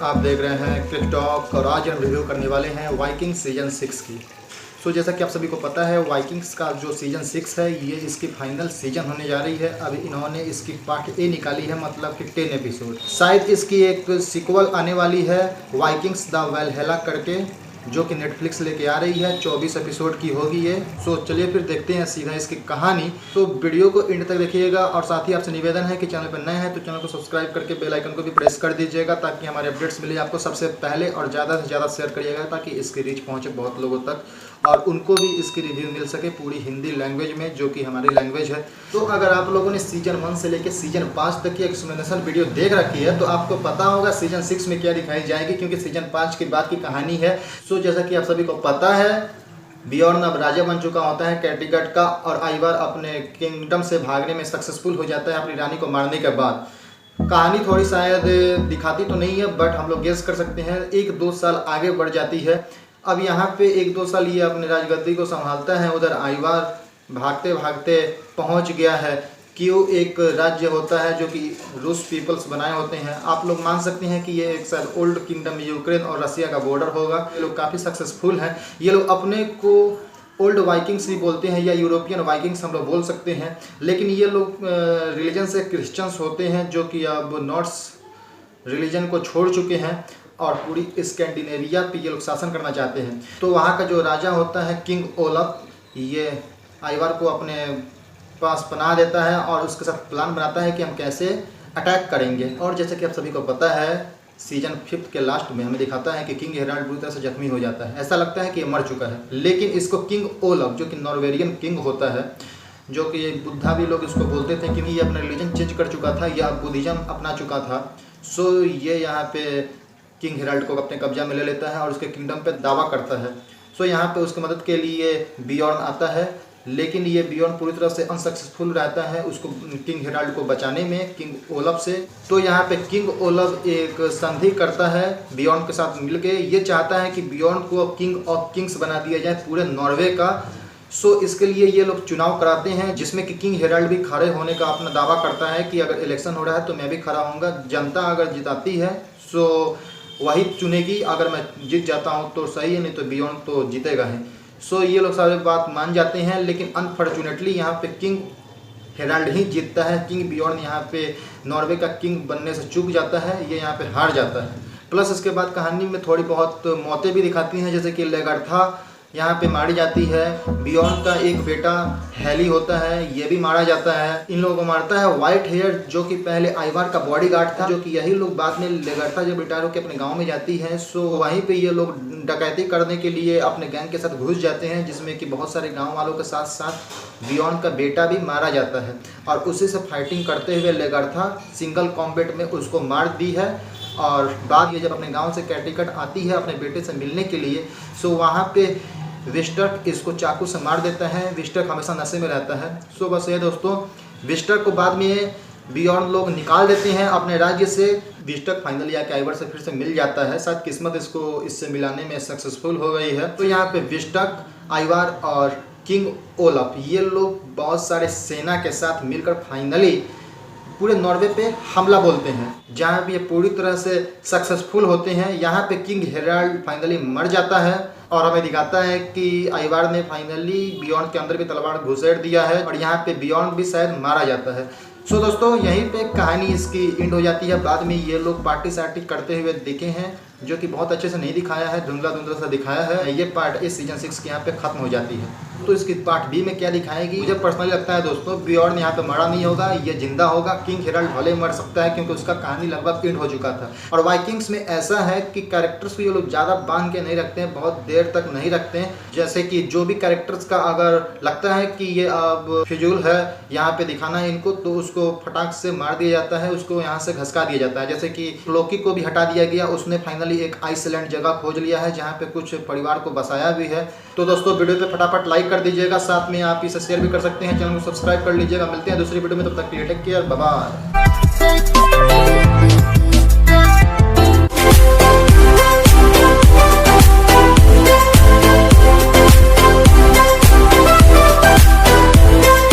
आप देख रहे हैं क्रिक टॉक और आज हम रिव्यू करने वाले हैं वाइकिंग्स सीजन 6 की। जैसा कि आप सभी को पता है वाइकिंग्स का जो सीजन 6 है ये इसकी फाइनल सीजन होने जा रही है। अभी इन्होंने इसकी पार्ट ए निकाली है, मतलब कि 10 एपिसोड। शायद इसकी एक सीक्वल आने वाली है वाइकिंग्स द वैल्हैला करके, जो कि नेटफ्लिक्स लेके आ रही है। 24 एपिसोड की होगी ये। चलिए फिर देखते हैं सीधा इसकी कहानी। तो वीडियो को एंड तक देखिएगा और साथ ही आपसे निवेदन है कि चैनल पर नए हैं तो चैनल को सब्सक्राइब करके बेल आइकन को भी प्रेस कर दीजिएगा ताकि हमारे अपडेट्स मिले आपको सबसे पहले, और ज़्यादा से ज़्यादा शेयर करिएगा ताकि इसकी रीच पहुँचे बहुत लोगों तक और उनको भी इसकी रिव्यू मिल सके पूरी हिंदी लैंग्वेज में, जो कि हमारी लैंग्वेज है। तो अगर आप लोगों ने सीजन 1 से लेकर सीजन 5 तक की एक्सप्लेनेशन वीडियो देख रखी है तो आपको पता होगा सीजन 6 में क्या दिखाई जाएगी, क्योंकि सीजन 5 के बाद की कहानी है। जैसा कि आप सभी को पता है बियॉर्न अब राजा बन चुका होता है कैटिकट का, और आइवार अपने किंगडम से भागने में सक्सेसफुल हो जाता है अपनी रानी को मारने के बाद। कहानी थोड़ी शायद दिखाती तो नहीं है, बट हम लोग गेस कर सकते हैं 1-2 साल आगे बढ़ जाती है। अब यहाँ पे 1-2 साल ये अपने राजगद्दी को संभालता है। उधर आइवार भागते भागते पहुँच गया है। क्यों एक राज्य होता है जो कि रूस पीपल्स बनाए होते हैं। आप लोग मान सकते हैं कि ये एक शायद ओल्ड किंगडम यूक्रेन और रसिया का बॉर्डर होगा। ये लोग काफ़ी सक्सेसफुल हैं। ये लोग अपने को ओल्ड वाइकिंग्स भी बोलते हैं या यूरोपियन वाइकिंग्स हम लोग बोल सकते हैं, लेकिन ये लोग रिलीजन से क्रिश्चियंस होते हैं जो कि अब नॉर्स रिलीजन को छोड़ चुके हैं और पूरी स्कैंडिनेविया पे ये लोग शासन करना चाहते हैं। तो वहाँ का जो राजा होता है किंग ओलफ, ये आइवार को अपने पास पनाह देता है और उसके साथ प्लान बनाता है कि हम कैसे अटैक करेंगे। और जैसे कि आप सभी को पता है सीजन 5 के लास्ट में हमें दिखाता है कि किंग हेराल्ड बुरी तरह से जख्मी हो जाता है। ऐसा लगता है कि ये मर चुका है, लेकिन इसको किंग ओलफ जो कि नॉर्वेरियन किंग होता है, जो कि बुद्धा भी लोग इसको बोलते थे क्योंकि ये अपना रिलीजन चेंज कर चुका था या बुद्धिज्म अपना चुका था। ये यहाँ पे किंग हेराल्ड को अपने कब्जा में ले लेता है और उसके किंगडम पे दावा करता है। यहाँ पे उसकी मदद के लिए बियॉर्न आता है, लेकिन ये बियॉर्न पूरी तरह से अनसक्सेसफुल रहता है उसको किंग हेराल्ड को बचाने में किंग ओलफ से। तो यहाँ पे किंग ओलफ एक संधि करता है बियॉर्न के साथ मिलके। ये चाहता है कि बियॉर्न को किंग ऑफ किंग्स बना दिया जाए पूरे नॉर्वे का। इसके लिए ये लोग चुनाव कराते हैं जिसमें कि किंग हेराल्ड भी खड़े होने का अपना दावा करता है कि अगर इलेक्शन हो रहा है तो मैं भी खड़ा होऊंगा। जनता अगर जिताती है वही चुनेगी, अगर मैं जीत जाता हूँ तो सही है, नहीं तो बियॉर्न तो जीतेगा ही। ये लोग सारे बात मान जाते हैं, लेकिन अनफॉर्चुनेटली यहाँ पे किंग हेराल्ड ही जीतता है। किंग बियॉर्न यहाँ पे नॉर्वे का किंग बनने से चूक जाता है, ये यहाँ पे हार जाता है। प्लस इसके बाद कहानी में थोड़ी बहुत मौतें भी दिखाती हैं, जैसे कि लेगर्था यहाँ पे मारी जाती है। बियॉर्न का एक बेटा हेली होता है, ये भी मारा जाता है। इन लोगों को मारता है व्हाइट हेयर जो कि पहले आइवार का बॉडीगार्ड था, जो कि यही लोग बाद में लेगर्था जब रिटायर होकर अपने गांव में जाती है वहीं पे ये लोग डकैती करने के लिए अपने गैंग के साथ घुस जाते हैं, जिसमें कि बहुत सारे गाँव वालों के साथ साथ बियॉर्न का बेटा भी मारा जाता है। और उसी से फाइटिंग करते हुए लेगर्था सिंगल कॉम्बैट में उसको मार दी है। और बाद ये जब अपने गाँव से कैटिकट आती है अपने बेटे से मिलने के लिए, वहाँ पे विस्टर्क इसको चाकू से मार देता है। विस्टर्क हमेशा नशे में रहता है। बस ये दोस्तों, विस्टर्क को बाद में बियॉर्न लोग निकाल देते हैं अपने राज्य से। विस्टर्क फाइनली आके आइवार से फिर से मिल जाता है, शायद किस्मत इसको इससे मिलाने में सक्सेसफुल हो गई है। तो यहाँ पे विस्टर्क, आइवार और किंग ओलफ ये लोग बहुत सारे सेना के साथ मिलकर फाइनली पूरे नॉर्वे पे हमला बोलते हैं, जहाँ पे ये पूरी तरह से सक्सेसफुल होते हैं। यहाँ पे किंग हेराल्ड फाइनली मर जाता है और हमें दिखाता है कि आइवार ने फाइनली बियॉर्न के अंदर भी तलवार घुसेड़ दिया है और यहाँ पे बियॉर्न भी शायद मारा जाता है। दोस्तों यहीं पे कहानी इसकी एंड हो जाती है। बाद में ये लोग पार्टी सार्टी करते हुए दिखे हैं, जो कि बहुत अच्छे से नहीं दिखाया है, धुंधला धुंधला सा दिखाया है। ये पार्ट इस सीजन 6 के यहाँ पे खत्म हो जाती है। तो इसकी पार्ट बी में क्या दिखाएगी, मुझे पर्सनली लगता है दोस्तों बियॉर्न यहाँ पे मरा नहीं होगा, ये जिंदा होगा। किंग हेराल्ड भले मर सकता है क्योंकि उसका कहानी लगभग एंड हो चुका था। और वाइकिंग्स में ऐसा है कि कैरेक्टर्स को ये लोग ज़्यादा बांध के नहीं रखते हैं, बहुत देर तक नहीं रखते हैं। जैसे कि जो भी कैरेक्टर्स का अगर लगता है कि ये अब फिजूल है यहाँ पे दिखाना है इनको, तो उसको फटाक से मार दिया जाता है, उसको यहाँ से घसका दिया जाता है। जैसे कि लोकी को भी हटा दिया गया, उसने फाइनली एक आइसलैंड जगह खोज लिया है जहाँ पे कुछ परिवार को बसाया भी है। तो दोस्तों वीडियो पे फटाफट लाइक कर दीजिएगा, साथ में आप इसे शेयर भी कर सकते हैं, चैनल को सब्सक्राइब कर लीजिएगा। मिलते हैं दूसरी वीडियो में, तब तक टेक केयर, बाय बाय।